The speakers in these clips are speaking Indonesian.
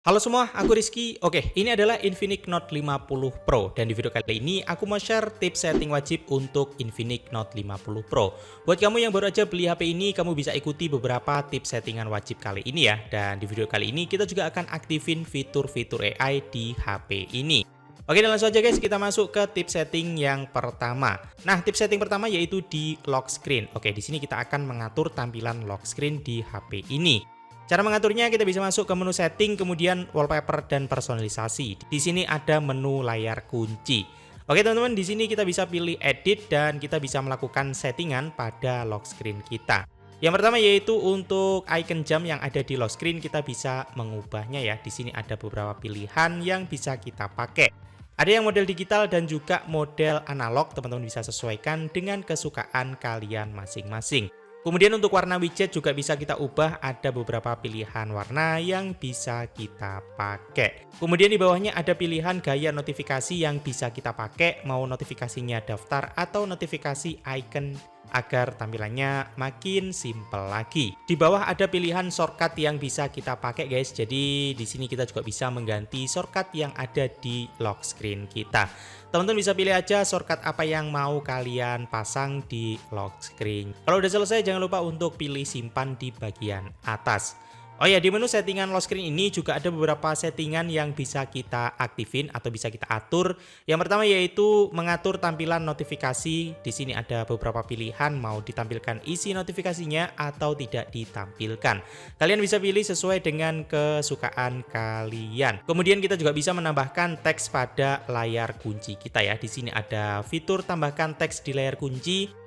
Halo semua, aku Rizky. Oke, ini adalah Infinix Note 50 Pro dan di video kali ini aku mau share tips setting wajib untuk Infinix Note 50 Pro. Buat kamu yang baru aja beli HP ini, kamu bisa ikuti beberapa tips settingan wajib kali ini ya. Dan di video kali ini kita juga akan aktifin fitur-fitur AI di HP ini. Oke, dan langsung aja guys, kita masuk ke tips setting yang pertama. Nah, tips setting pertama yaitu di lock screen. Oke, di sini kita akan mengatur tampilan lock screen di HP ini. Cara mengaturnya kita bisa masuk ke menu setting, kemudian wallpaper dan personalisasi. Di sini ada menu layar kunci. Oke teman-teman, di sini kita bisa pilih edit dan kita bisa melakukan settingan pada lock screen kita. Yang pertama yaitu untuk icon jam yang ada di lock screen kita bisa mengubahnya ya. Di sini ada beberapa pilihan yang bisa kita pakai. Ada yang model digital dan juga model analog, teman-teman bisa sesuaikan dengan kesukaan kalian masing-masing. Kemudian untuk warna widget juga bisa kita ubah, ada beberapa pilihan warna yang bisa kita pakai. Kemudian di bawahnya ada pilihan gaya notifikasi yang bisa kita pakai, mau notifikasinya daftar atau notifikasi icon agar tampilannya makin simple lagi. Di bawah ada pilihan shortcut yang bisa kita pakai guys, jadi di sini kita juga bisa mengganti shortcut yang ada di lock screen kita. Teman-teman bisa pilih aja shortcut apa yang mau kalian pasang di lock screen. Kalau udah selesai jangan lupa untuk pilih simpan di bagian atas. Oh ya, di menu settingan lock screen ini juga ada beberapa settingan yang bisa kita aktifin atau bisa kita atur. Yang pertama yaitu mengatur tampilan notifikasi. Di sini ada beberapa pilihan mau ditampilkan isi notifikasinya atau tidak ditampilkan. Kalian bisa pilih sesuai dengan kesukaan kalian. Kemudian kita juga bisa menambahkan teks pada layar kunci kita ya. Di sini ada fitur tambahkan teks di layar kunci.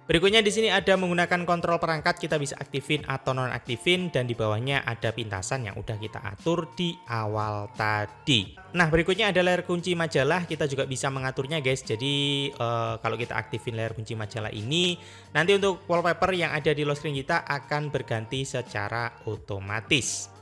Berikutnya di sini ada menggunakan kontrol perangkat, kita bisa aktifin atau nonaktifin dan di bawahnya ada pintasan yang udah kita atur di awal tadi. Nah, berikutnya ada layar kunci majalah, kita juga bisa mengaturnya guys. Jadi kalau kita aktifin layar kunci majalah ini, nanti untuk wallpaper yang ada di lock screen kita akan berganti secara otomatis.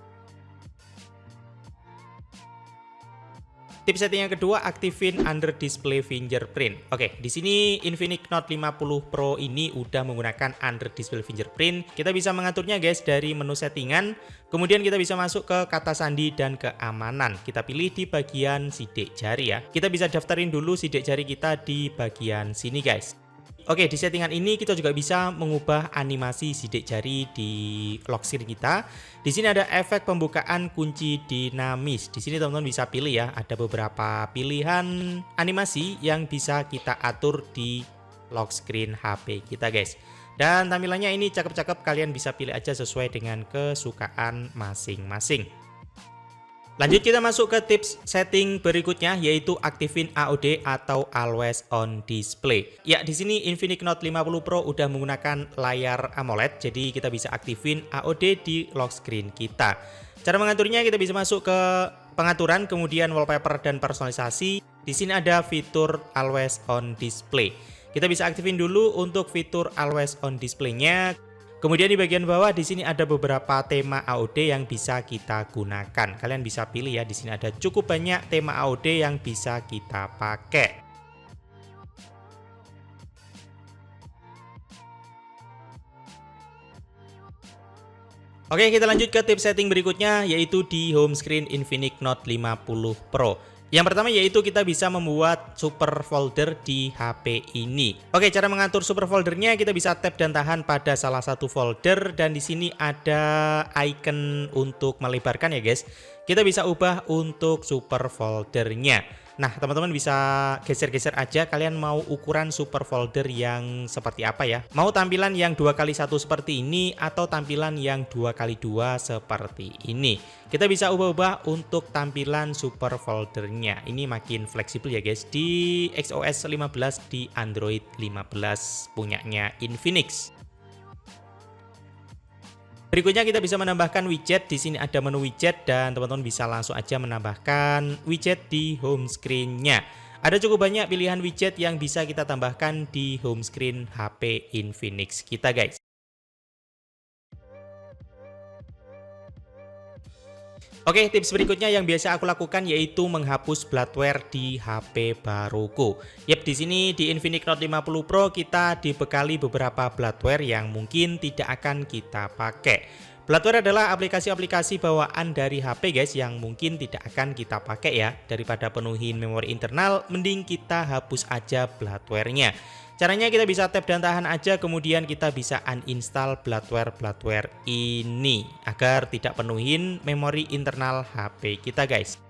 Tips setting yang kedua, aktifin under display fingerprint. Oke, di sini Infinix Note 50 Pro ini udah menggunakan under display fingerprint. Kita bisa mengaturnya guys dari menu settingan. Kemudian kita bisa masuk ke kata sandi dan keamanan. Kita pilih di bagian sidik jari ya. Kita bisa daftarin dulu sidik jari kita di bagian sini guys. Oke, di settingan ini kita juga bisa mengubah animasi sidik jari di lock screen kita. Di sini ada efek pembukaan kunci dinamis. Di sini teman-teman bisa pilih ya, ada beberapa pilihan animasi yang bisa kita atur di lock screen HP kita guys. Dan tampilannya ini cakep-cakep, kalian bisa pilih aja sesuai dengan kesukaan masing-masing. Lanjut kita masuk ke tips setting berikutnya yaitu aktifin AOD atau Always On Display. Ya, di sini Infinix Note 50 Pro udah menggunakan layar AMOLED, jadi kita bisa aktifin AOD di lock screen kita. Cara mengaturnya kita bisa masuk ke pengaturan, kemudian wallpaper dan personalisasi. Di sini ada fitur Always On Display. Kita bisa aktifin dulu untuk fitur Always On Display-nya. Kemudian di bagian bawah di sini ada beberapa tema AOD yang bisa kita gunakan. Kalian bisa pilih ya, di sini ada cukup banyak tema AOD yang bisa kita pakai. Oke, kita lanjut ke tips setting berikutnya yaitu di home screen Infinix Note 50 Pro. Yang pertama yaitu kita bisa membuat super folder di HP ini. Oke, cara mengatur super foldernya kita bisa tap dan tahan pada salah satu folder dan di sini ada icon untuk melebarkan ya guys. Kita bisa ubah untuk super foldernya. Nah, teman-teman bisa geser-geser aja kalian mau ukuran super folder yang seperti apa ya. Mau tampilan yang 2x1 seperti ini atau tampilan yang 2x2 seperti ini. Kita bisa ubah-ubah untuk tampilan super foldernya. Ini makin fleksibel ya guys di XOS 15 di Android 15 punyanya Infinix. Berikutnya kita bisa menambahkan widget. Di sini ada menu widget dan teman-teman bisa langsung aja menambahkan widget di home screen-nya. Ada cukup banyak pilihan widget yang bisa kita tambahkan di home screen HP Infinix kita guys. Oke, tips berikutnya yang biasa aku lakukan yaitu menghapus bloatware di HP baruku. Yap, di sini di Infinix Note 50 Pro kita dibekali beberapa bloatware yang mungkin tidak akan kita pakai. Bloatware adalah aplikasi-aplikasi bawaan dari HP guys yang mungkin tidak akan kita pakai ya. Daripada penuhin memori internal, mending kita hapus aja bloatware-nya. Caranya kita bisa tap dan tahan aja, kemudian kita bisa uninstall bloatware ini agar tidak penuhin memori internal HP kita guys.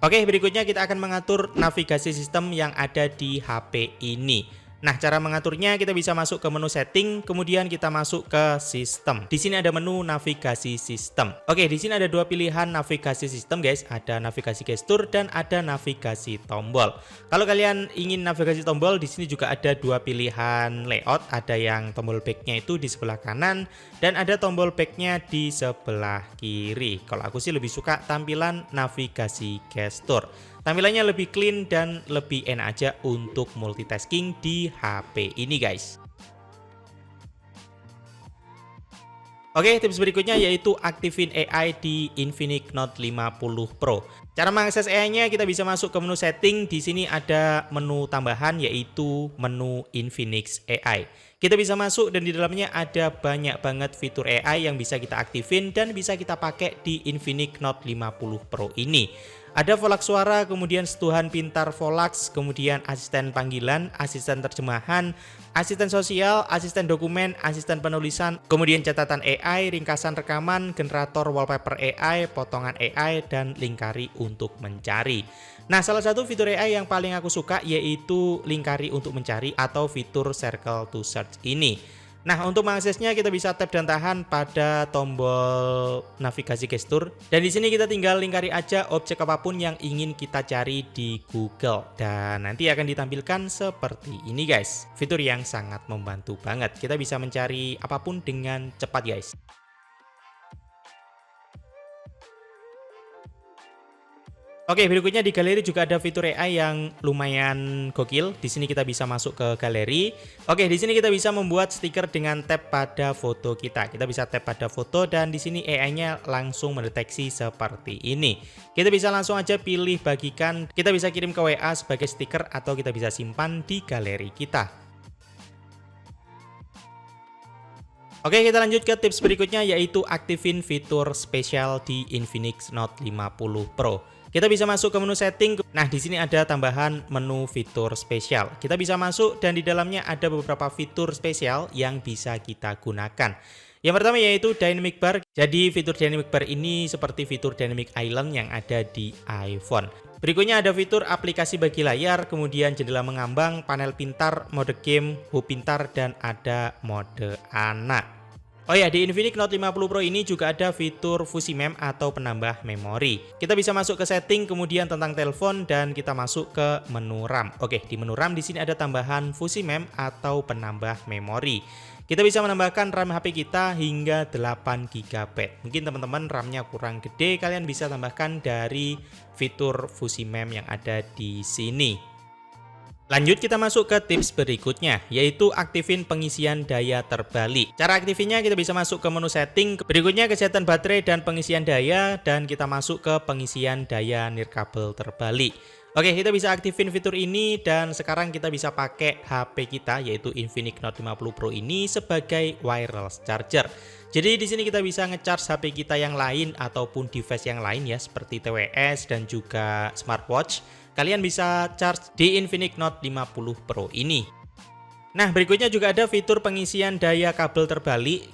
Oke, berikutnya kita akan mengatur navigasi sistem yang ada di HP ini. Nah, cara mengaturnya kita bisa masuk ke menu setting, kemudian kita masuk ke sistem. Di sini ada menu navigasi sistem. Oke, di sini ada dua pilihan navigasi sistem guys, ada navigasi gestur dan ada navigasi tombol. Kalau kalian ingin navigasi tombol, di sini juga ada dua pilihan layout, ada yang tombol back-nya itu di sebelah kanan dan ada tombol back-nya di sebelah kiri. Kalau aku sih lebih suka tampilan navigasi gestur. Tampilannya lebih clean dan lebih enak aja untuk multitasking di HP ini guys. Oke, tips berikutnya yaitu aktifin AI di Infinix Note 50 Pro. Cara mengakses AI-nya kita bisa masuk ke menu setting. Di sini ada menu tambahan yaitu menu Infinix AI. Kita bisa masuk dan di dalamnya ada banyak banget fitur AI yang bisa kita aktifin dan bisa kita pakai di Infinix Note 50 Pro ini. Ada Volax suara, kemudian sentuhan pintar Volax, kemudian asisten panggilan, asisten terjemahan, asisten sosial, asisten dokumen, asisten penulisan, kemudian catatan AI, ringkasan rekaman, generator wallpaper AI, potongan AI, dan lingkari untuk mencari. Nah, salah satu fitur AI yang paling aku suka yaitu lingkari untuk mencari atau fitur circle to search ini. Nah, untuk mengaksesnya kita bisa tap dan tahan pada tombol navigasi gestur. Dan di sini kita tinggal lingkari aja objek apapun yang ingin kita cari di Google. Dan nanti akan ditampilkan seperti ini guys. Fitur yang sangat membantu banget. Kita bisa mencari apapun dengan cepat guys. Oke, berikutnya di galeri juga ada fitur AI yang lumayan gokil. Di sini kita bisa masuk ke galeri. Oke, di sini kita bisa membuat stiker dengan tap pada foto kita. Kita bisa tap pada foto dan di sini AI-nya langsung mendeteksi seperti ini. Kita bisa langsung aja pilih bagikan. Kita bisa kirim ke WA sebagai stiker atau kita bisa simpan di galeri kita. Oke, kita lanjut ke tips berikutnya yaitu aktifin fitur spesial di Infinix Note 50 Pro. Kita bisa masuk ke menu setting. Nah, di sini ada tambahan menu fitur spesial. Kita bisa masuk dan di dalamnya ada beberapa fitur spesial yang bisa kita gunakan. Yang pertama yaitu Dynamic Bar. Jadi fitur Dynamic Bar ini seperti fitur Dynamic Island yang ada di iPhone. Berikutnya ada fitur aplikasi bagi layar, kemudian jendela mengambang, panel pintar, mode game, hub pintar, dan ada mode anak. Oh ya, di Infinix Note 50 Pro ini juga ada fitur Fusi Mem atau penambah memori. Kita bisa masuk ke setting, kemudian tentang telepon, dan kita masuk ke menu RAM. Oke, di menu RAM di sini ada tambahan Fusi Mem atau penambah memori. Kita bisa menambahkan RAM HP kita hingga 8 GB. Mungkin teman-teman RAM-nya kurang gede, kalian bisa tambahkan dari fitur Fusi Mem yang ada di sini. Lanjut kita masuk ke tips berikutnya, yaitu aktifin pengisian daya terbalik. Cara aktifinnya kita bisa masuk ke menu setting, berikutnya kesehatan baterai dan pengisian daya, dan kita masuk ke pengisian daya nirkabel terbalik. Oke, kita bisa aktifin fitur ini dan sekarang kita bisa pakai HP kita yaitu Infinix Note 50 Pro ini sebagai wireless charger. Jadi di sini kita bisa ngecharge HP kita yang lain ataupun device yang lain ya seperti TWS dan juga smartwatch. Kalian bisa charge di Infinix Note 50 Pro ini. Nah, berikutnya juga ada fitur pengisian daya kabel terbalik.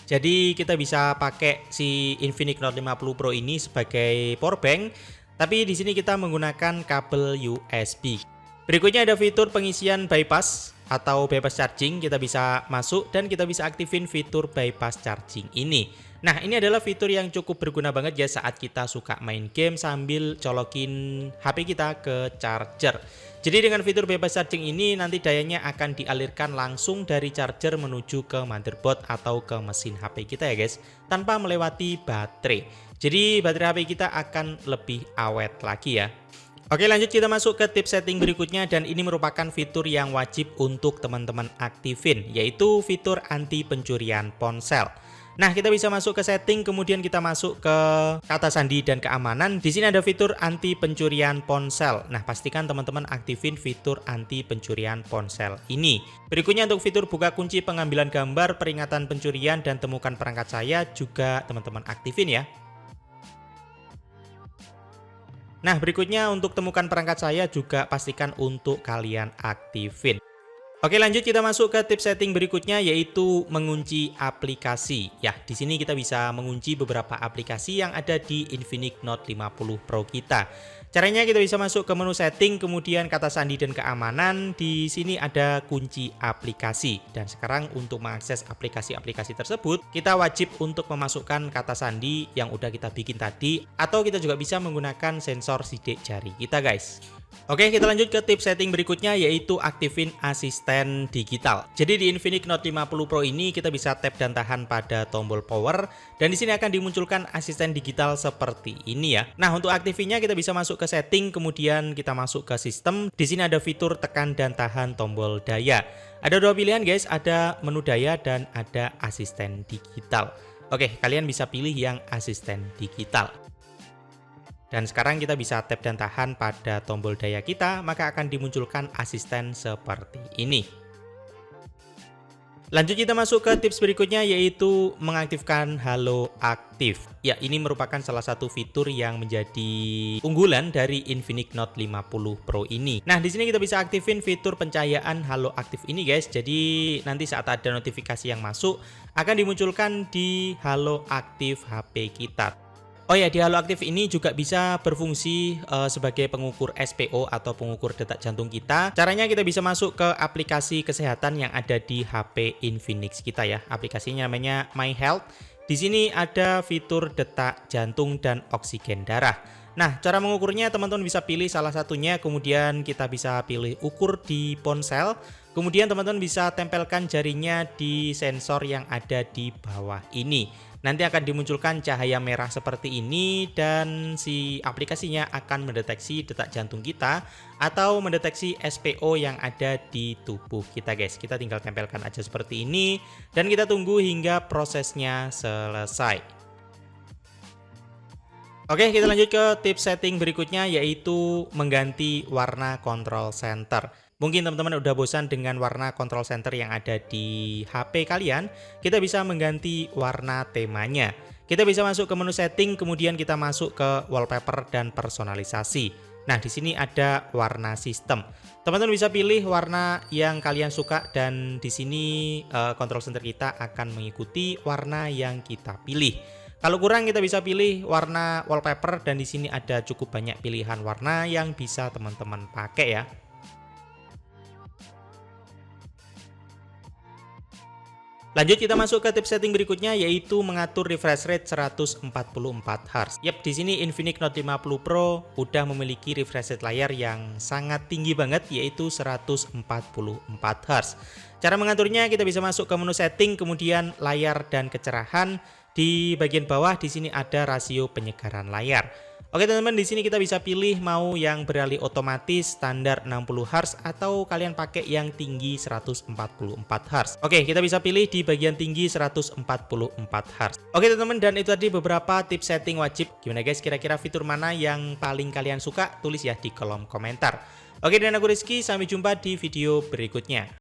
Jadi kita bisa pakai si Infinix Note 50 Pro ini sebagai powerbank. Tapi di sini kita menggunakan kabel USB. Berikutnya ada fitur pengisian bypass atau bypass charging. Kita bisa masuk dan kita bisa aktifin fitur bypass charging ini. Nah, ini adalah fitur yang cukup berguna banget ya saat kita suka main game sambil colokin HP kita ke charger. Jadi dengan fitur bypass charging ini nanti dayanya akan dialirkan langsung dari charger menuju ke motherboard atau ke mesin HP kita ya guys, tanpa melewati baterai. Jadi baterai HP kita akan lebih awet lagi ya. Oke, lanjut kita masuk ke tips setting berikutnya dan ini merupakan fitur yang wajib untuk teman-teman aktifin, yaitu fitur anti pencurian ponsel. Nah, kita bisa masuk ke setting, kemudian kita masuk ke kata sandi dan keamanan. Di sini ada fitur anti pencurian ponsel. Nah, pastikan teman-teman aktifin fitur anti pencurian ponsel ini. Berikutnya untuk fitur buka kunci pengambilan gambar, peringatan pencurian, dan temukan perangkat saya juga teman-teman aktifin ya. Nah, berikutnya untuk temukan perangkat saya juga pastikan untuk kalian aktifin. Oke, lanjut kita masuk ke tips setting berikutnya, yaitu mengunci aplikasi. Ya, di sini kita bisa mengunci beberapa aplikasi yang ada di Infinix Note 50 Pro kita. Caranya kita bisa masuk ke menu setting, kemudian kata sandi dan keamanan. Di sini ada kunci aplikasi. Dan sekarang untuk mengakses aplikasi-aplikasi tersebut, kita wajib untuk memasukkan kata sandi yang udah kita bikin tadi, atau kita juga bisa menggunakan sensor sidik jari kita, guys. Oke, kita lanjut ke tips setting berikutnya, yaitu aktifin asisten digital. Jadi di Infinix Note 50 Pro ini kita bisa tap dan tahan pada tombol power, dan di sini akan dimunculkan asisten digital seperti ini ya. Nah, untuk aktifinnya kita bisa masuk ke setting, kemudian kita masuk ke sistem. Di sini ada fitur tekan dan tahan tombol daya. Ada dua pilihan guys, ada menu daya dan ada asisten digital. Oke, kalian bisa pilih yang asisten digital. Dan sekarang kita bisa tap dan tahan pada tombol daya kita, maka akan dimunculkan asisten seperti ini. Lanjut kita masuk ke tips berikutnya, yaitu mengaktifkan Halo Aktif. Ya, ini merupakan salah satu fitur yang menjadi unggulan dari Infinix Note 50 Pro ini. Nah, di sini kita bisa aktifin fitur pencahayaan Halo Aktif ini guys. Jadi nanti saat ada notifikasi yang masuk, akan dimunculkan di Halo Aktif HP kita. Oh ya, di Halo Aktif ini juga bisa berfungsi sebagai pengukur SPO atau pengukur detak jantung kita. Caranya kita bisa masuk ke aplikasi kesehatan yang ada di HP Infinix kita ya. Aplikasinya namanya My Health. Di sini ada fitur detak jantung dan oksigen darah. Nah, cara mengukurnya teman-teman bisa pilih salah satunya, kemudian kita bisa pilih ukur di ponsel. Kemudian teman-teman bisa tempelkan jarinya di sensor yang ada di bawah ini. Nanti akan dimunculkan cahaya merah seperti ini, dan si aplikasinya akan mendeteksi detak jantung kita atau mendeteksi SPO yang ada di tubuh kita guys. Kita tinggal tempelkan aja seperti ini dan kita tunggu hingga prosesnya selesai. Oke, kita lanjut ke tips setting berikutnya, yaitu mengganti warna control center. Mungkin teman-teman udah bosan dengan warna control center yang ada di HP kalian, kita bisa mengganti warna temanya. Kita bisa masuk ke menu setting, kemudian kita masuk ke wallpaper dan personalisasi. Nah, di sini ada warna sistem. Teman-teman bisa pilih warna yang kalian suka, dan di sini control center kita akan mengikuti warna yang kita pilih. Kalau kurang kita bisa pilih warna wallpaper, dan di sini ada cukup banyak pilihan warna yang bisa teman-teman pakai ya. Lanjut kita masuk ke tips setting berikutnya, yaitu mengatur refresh rate 144 Hz. Yap, di sini Infinix Note 50 Pro udah memiliki refresh rate layar yang sangat tinggi banget, yaitu 144 Hz. Cara mengaturnya kita bisa masuk ke menu setting, kemudian layar dan kecerahan. Di bagian bawah di sini ada rasio penyegaran layar. Oke teman-teman, di sini kita bisa pilih mau yang beralih otomatis standar 60 Hz atau kalian pakai yang tinggi 144 Hz. Oke, kita bisa pilih di bagian tinggi 144 Hz. Oke teman-teman, dan itu tadi beberapa tips setting wajib. Gimana guys, kira-kira fitur mana yang paling kalian suka? Tulis ya di kolom komentar. Oke, dan aku Rizky, sampai jumpa di video berikutnya.